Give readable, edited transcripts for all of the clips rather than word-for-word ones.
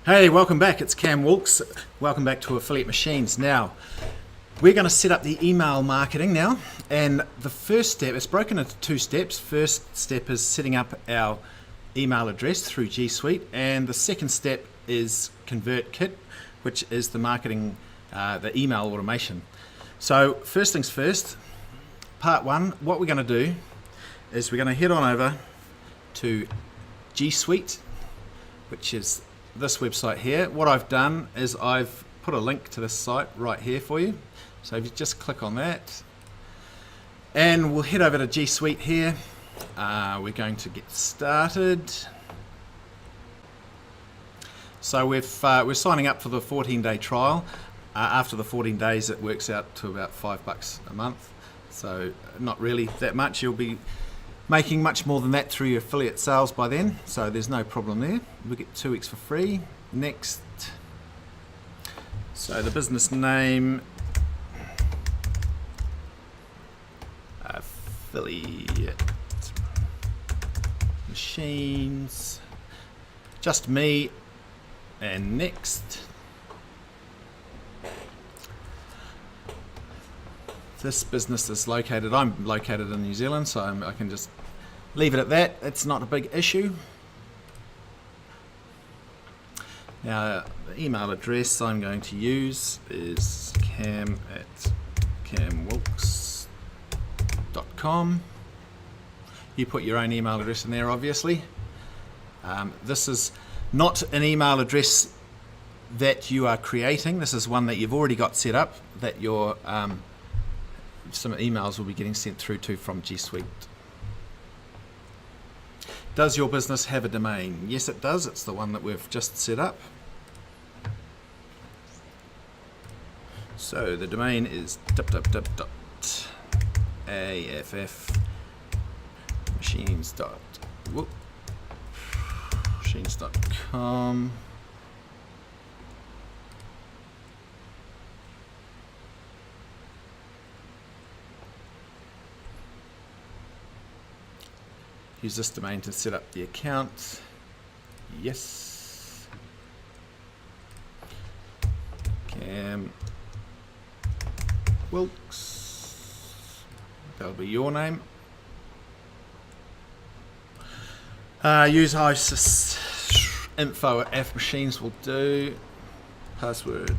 Hey, welcome back. It's Cam Wilkes. Welcome back to Affiliate Machines. Now, we're going to set up the email marketing now. And the first step, it's broken into two steps. First step is setting up our email address through GSuite. And the second step is ConvertKit, which is the marketing, the email automation. So first things first, part one, what we're going to do is we're going to head on over to GSuite, which is this website here. What I've done is I've put a link to this site right here for you. So if you just click on that, and we'll head over to GSuite here. We're going to get started. So we're signing up for the 14-day trial. After the 14 days, it works out to about $5 a month. So not really that much. You'll be making much more than that through your affiliate sales by then, so there's no problem there. We get 2 weeks for free. Next, so the business name, Affiliate Machines, just me, and next. This business is located, I'm located in New Zealand, so I can just leave it at that. It's not a big issue. Now, the email address I'm going to use is cam@camwilkes.com. You put your own email address in there, obviously. This is not an email address that you are creating. This is one that you've already got set up, that your some emails will be getting sent through to from GSuite. Does your business have a domain? Yes, it does. It's the one that we've just set up. So the domain is machines.com. Use this domain to set up the account. Yes. Cam Wilkes. That'll be your name. Use ISIS info at AF-machines will do. Password.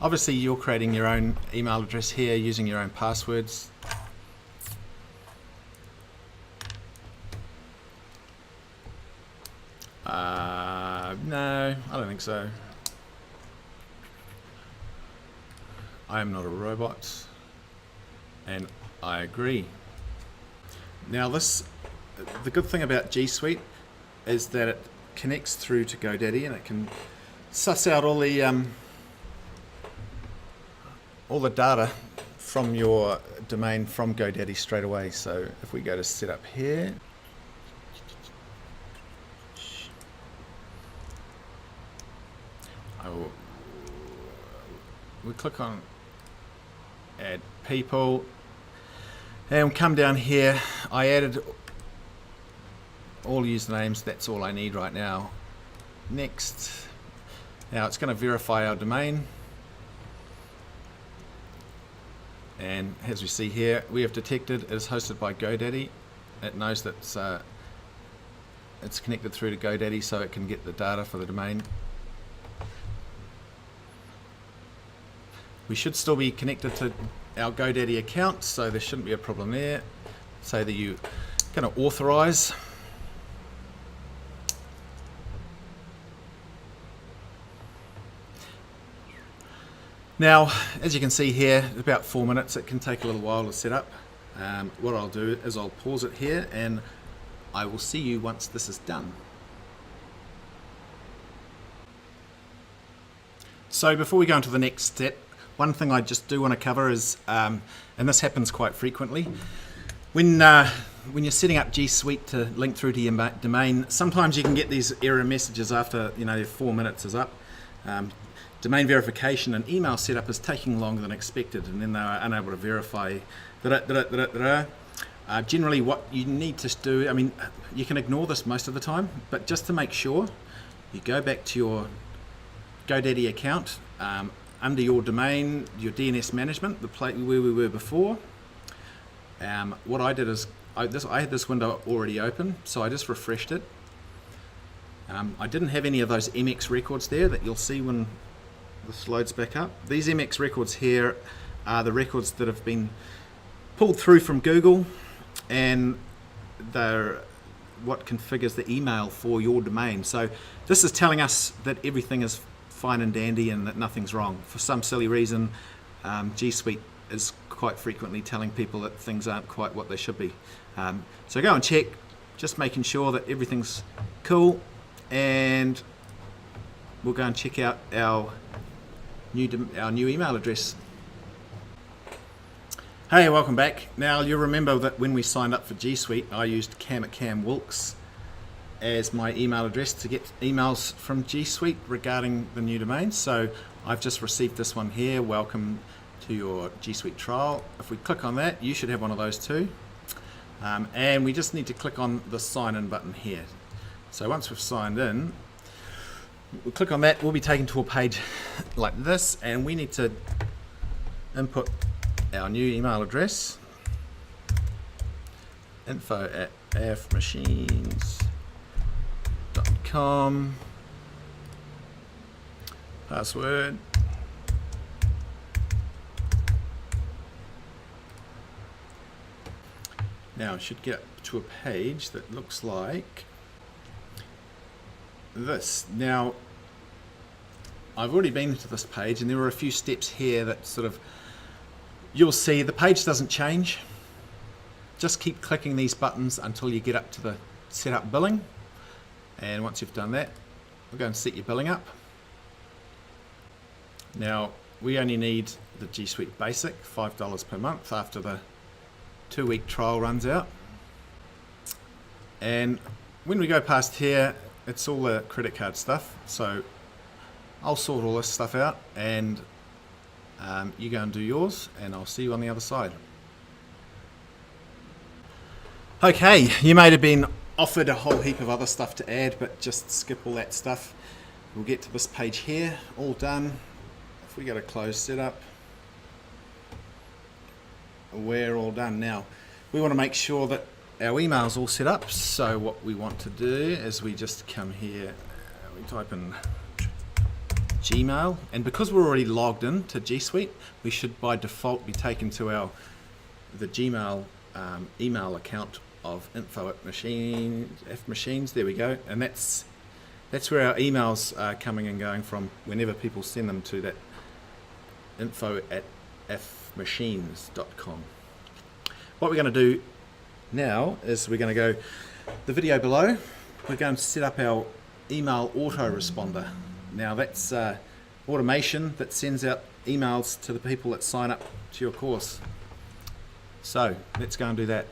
Obviously, you're creating your own email address here using your own passwords. No, I don't think so. I am not a robot, and I agree. Now, the good thing about GSuite is that it connects through to GoDaddy, and it can suss out all the data from your domain from GoDaddy straight away. So if we go to setup here, we click on add people, and we come down here. I added all usernames. That's all I need right now. Next. Now it's going to verify our domain. And as we see here, we have detected it is hosted by GoDaddy. It knows that it's connected through to GoDaddy, so it can get the data for the domain. We should still be connected to our GoDaddy account, so there shouldn't be a problem there. Say that you're going to authorize. Now, as you can see here, about 4 minutes. It can take a little while to set up. What I'll do is I'll pause it here, and I will see you once this is done. So before we go into the next step, one thing I just do want to cover is, and this happens quite frequently, when you're setting up GSuite to link through to your domain, sometimes you can get these error messages after 4 minutes is up. Domain verification and email setup is taking longer than expected, and then they are unable to verify. Generally what you need to do, I mean, you can ignore this most of the time, but just to make sure, you go back to your GoDaddy account, under your domain, your DNS management, the place where we were before. What I did is, I had this window already open, so I just refreshed it. I didn't have any of those MX records there that you'll see when this loads back up. These MX records here are the records that have been pulled through from Google, and they're what configures the email for your domain. So this is telling us that everything is fine and dandy and that nothing's wrong. For some silly reason, GSuite is quite frequently telling people that things aren't quite what they should be. So go and check, just making sure that everything's cool, and we'll go and check out our new email address. Hey, welcome back. Now you'll remember that when we signed up for GSuite, I used cam@camwilks as my email address to get emails from GSuite regarding the new domain. So I've just received this one here. Welcome to your GSuite trial. If we click on that, you should have one of those too. And we just need to click on the sign in button here. So once we've signed in, we'll click on that, we'll be taken to a page like this, and we need to input our new email address, info@afmachines.com, password, now it should get to a page that looks like this. Now I've already been to this page, and there are a few steps here that sort of, you'll see the page doesn't change. Just keep clicking these buttons until you get up to the setup billing, and once you've done that, we'll go and set your billing up. Now we only need the GSuite Basic, $5 per month after the 2-week trial runs out. And when we go past here, it's all the credit card stuff, so I'll sort all this stuff out, and you go and do yours, and I'll see you on the other side. Okay, you may have been offered a whole heap of other stuff to add, but just skip all that stuff. We'll get to this page here, all done. If we go to close setup, we're all done. Now we want to make sure that our email's all set up, so what we want to do is we just come here, we type in Gmail, and because we're already logged in to GSuite, we should by default be taken to the Gmail email account of info@machines. There we go, and that's where our emails are coming and going from whenever people send them to that info@fmachines.com. What we're going to do now is we're going to go the video below. We're going to set up our email autoresponder. Now that's automation that sends out emails to the people that sign up to your course. So let's go and do that.